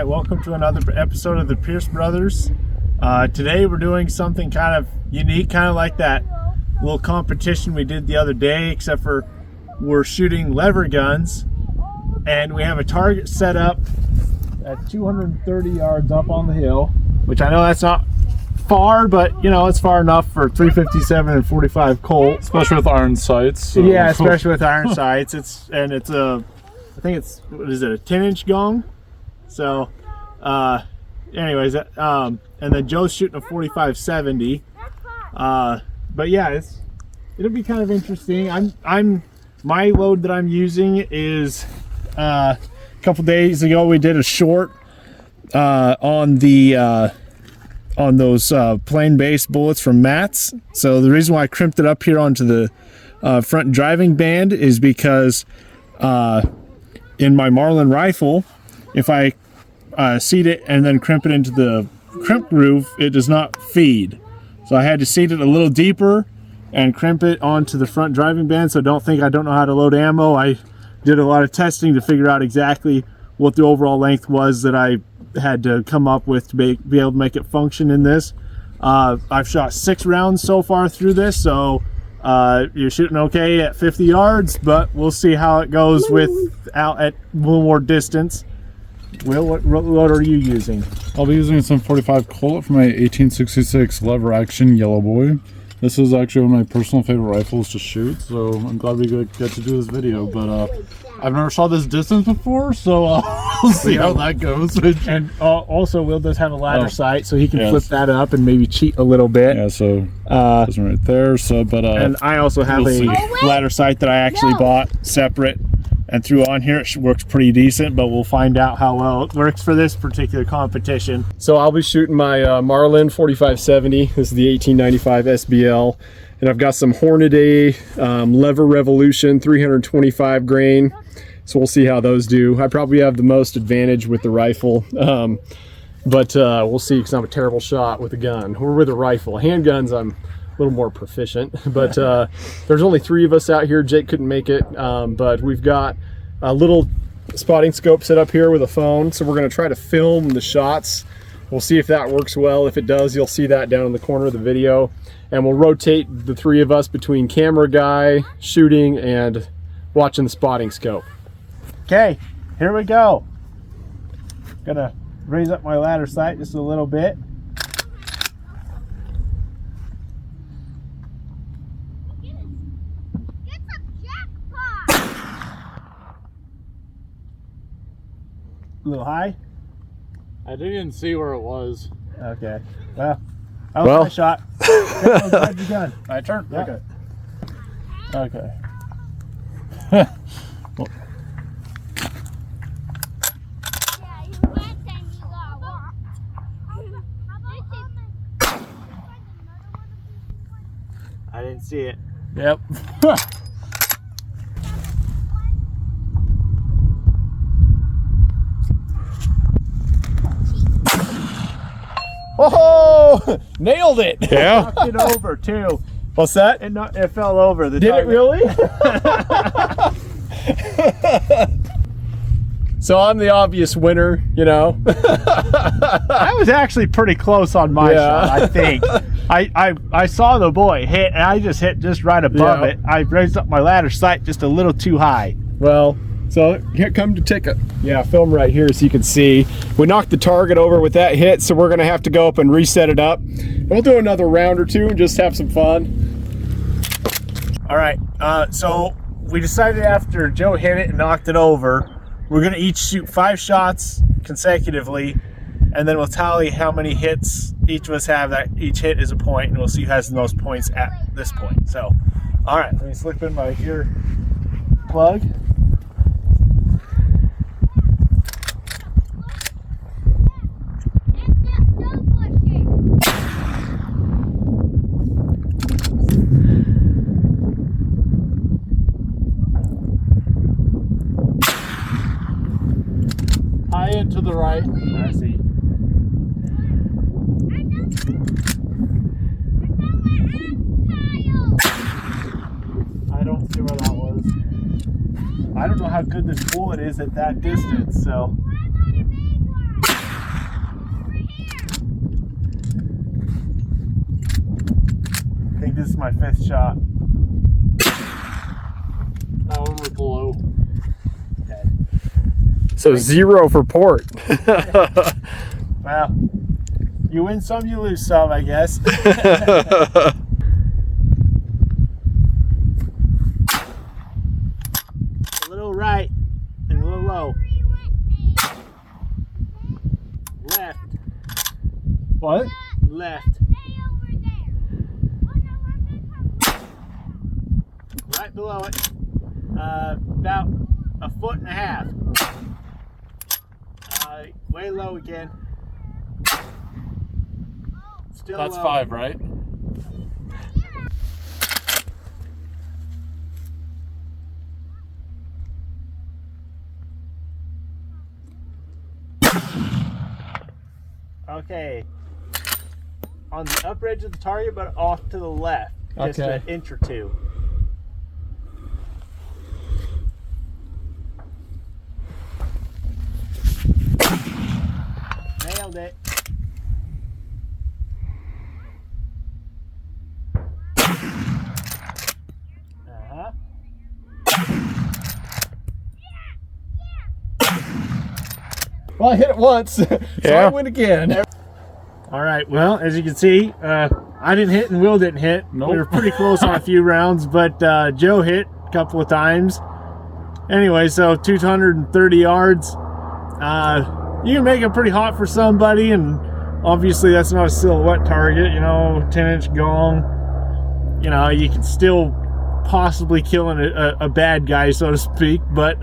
welcome to another episode of the Pierce Brothers. Today we're doing something kind of unique, kind of like that little competition we did the other day, except for we're shooting lever guns, and we have a target set up at 230 yards up on the hill, which I know that's not far, but you know, it's far enough for 357 and 45 Colt, especially with iron sights. So. Yeah, especially with iron sights. I think it's, what is it, a 10-inch gong? So, anyways, and then Joe's shooting a 45-70. But yeah, it'll be kind of interesting. My load that I'm using is a couple days ago we did a short on those plain base bullets from Matt's. So the reason why I crimped it up here onto the front driving band is because in my Marlin rifle, if I seat it and then crimp it into the crimp groove, it does not feed. So I had to seat it a little deeper and crimp it onto the front driving band. So don't think I don't know how to load ammo. I did a lot of testing to figure out exactly what the overall length was that I had to come up with to be able to make it function in this. I've shot 6 rounds so far through this, so you're shooting okay at 50 yards, but we'll see how it goes out at a little more distance. Will, what load are you using? I'll be using some 45 Colt from my 1866 lever action Yellow Boy. This is actually one of my personal favorite rifles to shoot, so I'm glad we get to do this video. But I've never shot this distance before, so we'll see how that goes. And also, Will does have a ladder sight, so he can flip that up and maybe cheat a little bit. Yeah, so this one right there. So, but and I also have a ladder sight that I actually bought separate and threw on here. It works pretty decent, but we'll find out how well it works for this particular competition. So I'll be shooting my Marlin 4570. This is the 1895 SBL, and I've got some Hornady Lever Revolution 325 grain. So we'll see how those do. I probably have the most advantage with the rifle, but we'll see, because I'm a terrible shot with a gun or with a rifle. Handguns, I'm a little more proficient, but there's only 3 of us out here. Jake couldn't make it, but we've got a little spotting scope set up here with a phone, so we're going to try to film the shots. We'll see if that works well. If it does, you'll see that down in the corner of the video, and we'll rotate the 3 of us between camera guy, shooting, and watching the spotting scope. Okay, here we go. Gonna raise up my ladder sight just a little bit. A little high? I didn't even see where it was. Okay. Well, that was my shot. Glad you done. My turn? Yeah. Okay. I didn't see it. Yep. Oh, nailed it! Yeah. Knocked it over too. What's that? It fell over. Did it really? So I'm the obvious winner, you know. I was actually pretty close on my shot, I think. I saw the boy hit, and I just hit just right above it. I raised up my ladder sight just a little too high. Well, so here, come to take a film right here so you can see. We knocked the target over with that hit, so we're gonna have to go up and reset it up. We'll do another round or 2 and just have some fun. All right, so we decided after Joe hit it and knocked it over, we're gonna each shoot 5 shots consecutively, and then we'll tally how many hits each of us have. That each hit is a point, and we'll see who has the most points at this point. So, all right, let me slip in my ear plug. High and to the right. I see. I don't see where that was. I don't know how good this bullet is at that distance, so. this is my 5th shot. That one was below. So 0 for port. Well, you win some, you lose some, I guess. A little right and a little low. Left. What? Left. Right below it. About 1.5 feet. Way low again. Still That's low. 5, right? Okay. On the upper edge of the target, but off to the left. Just Okay. an inch or two. Nailed it. Uh-huh. Well, I hit it once, so Yeah. I win again. All right. Well, as you can see, I didn't hit and Will didn't hit. Nope. We were pretty close on a few rounds, but Joe hit a couple of times. Anyway, so 230 yards. You can make it pretty hot for somebody, and obviously that's not a silhouette target. You know, 10-inch gong. You know, you can still possibly kill a bad guy, so to speak, but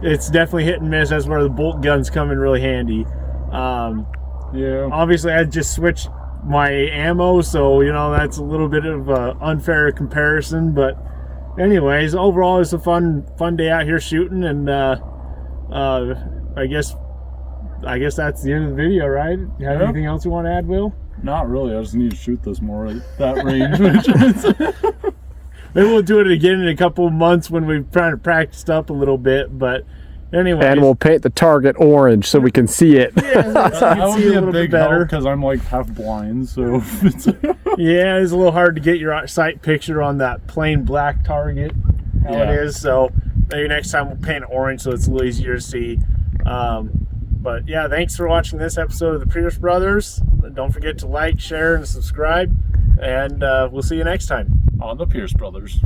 it's definitely hit and miss. That's where the bolt guns come in really handy. Yeah. Obviously, I just switched my ammo, so you know that's a little bit of an unfair comparison. But, anyways, overall, it's a fun day out here shooting, and I guess that's the end of the video, right? You have Yeah. anything else you want to add, Will? Not really. I just need to shoot this more at that range. Maybe we'll do it again in a couple of months when we've kind of practiced up a little bit. But, anyways, And we'll paint the target orange so we can see it. yeah, so you That can would see be a a little big bit better. help because I'm like half blind, so it's Yeah, it's a little hard to get your sight picture on that plain black target, how Yeah. it is. So maybe next time we'll paint it orange so it's a little easier to see. But yeah, thanks for watching this episode of the Pierce Brothers. Don't forget to like, share, and subscribe. And we'll see you next time. on the Pierce Brothers.